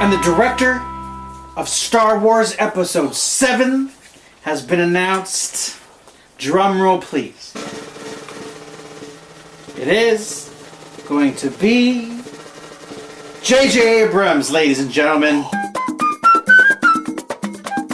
And the director of Star Wars Episode 7 has been announced. Drum roll, please. It is going to be J.J. Abrams, ladies and gentlemen.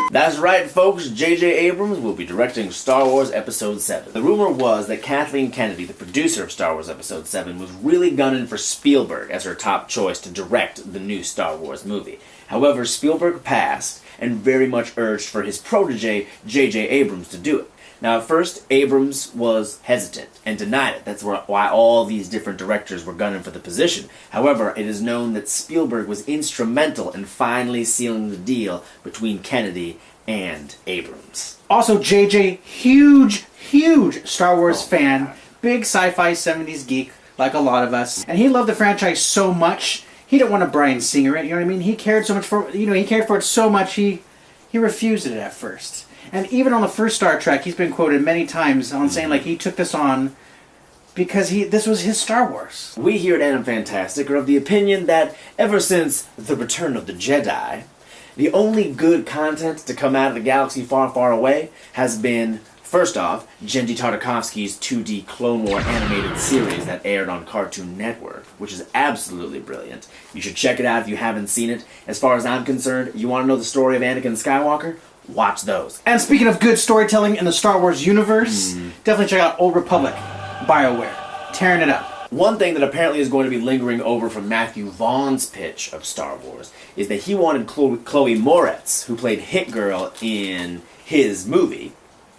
That's right, folks. J.J. Abrams will be directing Star Wars Episode 7. The rumor was that Kathleen Kennedy, the producer of Star Wars Episode 7, was really gunning for Spielberg as her top choice to direct the new Star Wars movie. However, Spielberg passed and very much urged for his protege, J.J. Abrams, to do it. Now, at first, Abrams was hesitant and denied it. That's why all these different directors were gunning for the position. However, it is known that Spielberg was instrumental in finally sealing the deal between Kennedy and Abrams. Also, JJ, huge Star Wars fan, big sci-fi 70s geek, like a lot of us. And he loved the franchise so much, he didn't want to Bryan Singer it, you know what I mean? He cared so much for, he cared for it so much, he refused it at first. And even on the first Star Trek, he's been quoted many times on saying, like, he took this on because this was his Star Wars. We here at Animfantastic are of the opinion that ever since The Return of the Jedi, the only good content to come out of the galaxy far, far away has been, first off, Genndy Tartakovsky's 2D Clone War animated series that aired on Cartoon Network, which is absolutely brilliant. You should check it out if you haven't seen it. As far as I'm concerned, you want to know the story of Anakin Skywalker? Watch those. And speaking of good storytelling in the Star Wars universe, definitely check out Old Republic, BioWare, tearing it up. One thing that apparently is going to be lingering over from Matthew Vaughn's pitch of Star Wars is that he wanted Chloe Moretz, who played Hit Girl in his movie,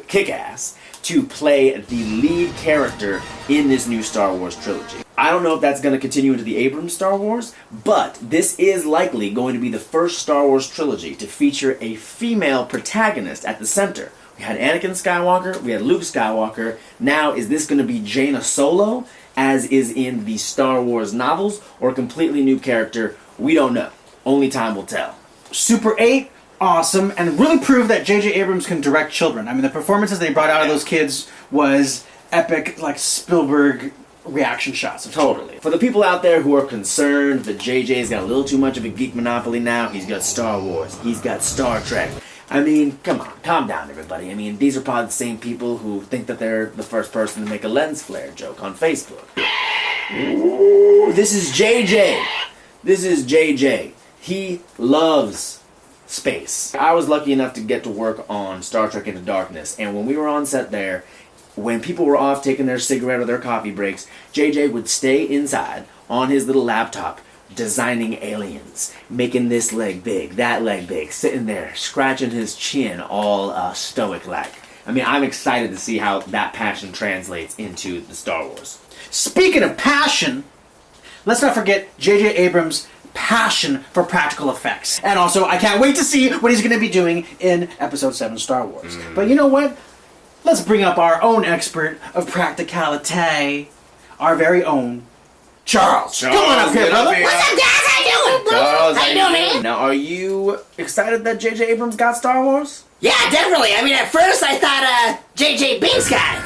Kick-Ass, to play the lead character in this new Star Wars trilogy. I don't know if that's going to continue into the Abrams Star Wars, but this is likely going to be the first Star Wars trilogy to feature a female protagonist at the center. We had Anakin Skywalker, we had Luke Skywalker. Now, is this going to be Jaina Solo, as is in the Star Wars novels, or a completely new character? We don't know. Only time will tell. Super 8, awesome, and really proved that J.J. Abrams can direct children. I mean, the performances they brought out of those kids was epic, like Spielberg reaction shots of Totally. For the people out there who are concerned that JJ's got a little too much of a geek monopoly now, he's got Star Wars, he's got Star Trek. I mean, come on, calm down everybody. I mean, these are probably the same people who think that they're the first person to make a lens flare joke on Facebook. Ooh, this is JJ. This is JJ. He loves space. I was lucky enough to get to work on Star Trek Into Darkness, and when we were on set there, when people were off taking their cigarette or their coffee breaks, JJ would stay inside on his little laptop designing aliens, making this leg big, that leg big, sitting there, scratching his chin all stoic-like. I mean, I'm excited to see how that passion translates into the Star Wars. Speaking of passion, let's not forget J.J. Abrams' passion for practical effects. And also, I can't wait to see what he's going to be doing in Episode 7 Star Wars. But you know what? Let's bring up our own expert of practicality, our very own Charles. Come on up here, brother. What's up, guys? How you doing, bro? Charles, How you doing, man? Now, are you excited that J.J. Abrams got Star Wars? Yeah, definitely. I mean, at first I thought J.J. Binks got it.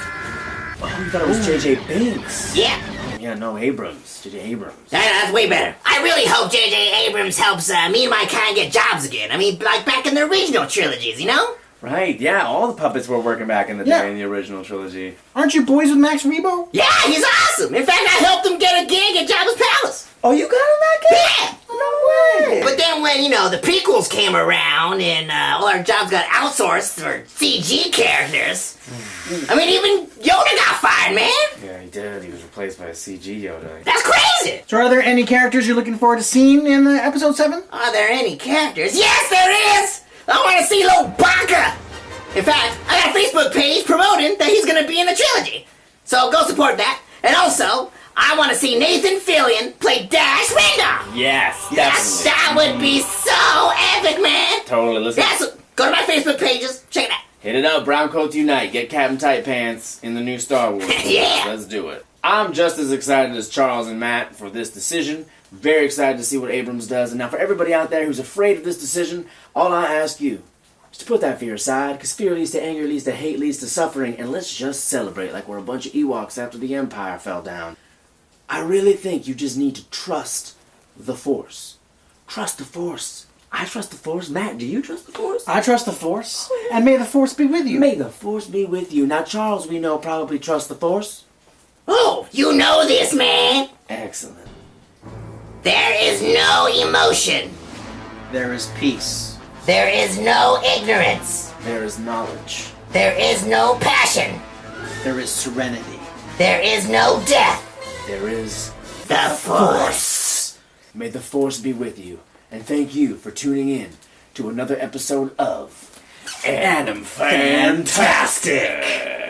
Oh, you thought it was J.J. Binks? Yeah. Oh, yeah, no, Abrams. J.J. Abrams. That's way better. I really hope J.J. Abrams helps me and my kind get jobs again. I mean, like back in the original trilogies, you know? Right, yeah, all the puppets were working back in the Yeah. day in the original trilogy. Aren't you boys with Max Rebo? Yeah, he's awesome. In fact, I helped him get a gig at Jabba's Palace. Oh, you got him that gig? Yeah. No way! But then when, the prequels came around and all our jobs got outsourced for CG characters, I mean, even Yoda got fired, man. Yeah, he did. He was replaced by a CG Yoda. That's crazy. So are there any characters you're looking forward to seeing in Episode 7? Are there any characters? Yes, there is! I want to see LOWBACCA! In fact, I got a Facebook page promoting that he's going to be in the trilogy. So go support that. And also, I want to see Nathan Fillion play Dash Rendar. Yes, Yes, definitely. that would be so epic, man. Totally, listen. Yeah, so go to my Facebook pages. Check it out. Hit it up, Brown Coats Unite. Get Captain Tight Pants in the new Star Wars. Yeah. Let's do it. I'm just as excited as Charles and Matt for this decision. Very excited to see what Abrams does. And now for everybody out there who's afraid of this decision, all I ask you is to put that fear aside, because fear leads to anger, leads to hate, leads to suffering, and let's just celebrate like we're a bunch of Ewoks after the Empire fell down. I really think you just need to trust the Force. Trust the Force. I trust the Force. Matt, do you trust the Force? I trust the Force, and may the Force be with you. May the Force be with you. Now, Charles, we know probably trusts the Force. Oh, you know this, man. Excellent. There is no emotion. There is peace. There is no ignorance. There is knowledge. There is no passion. There is serenity. There is no death. There is The Force. May the Force be with you. And thank you for tuning in to another episode of Animfantastic.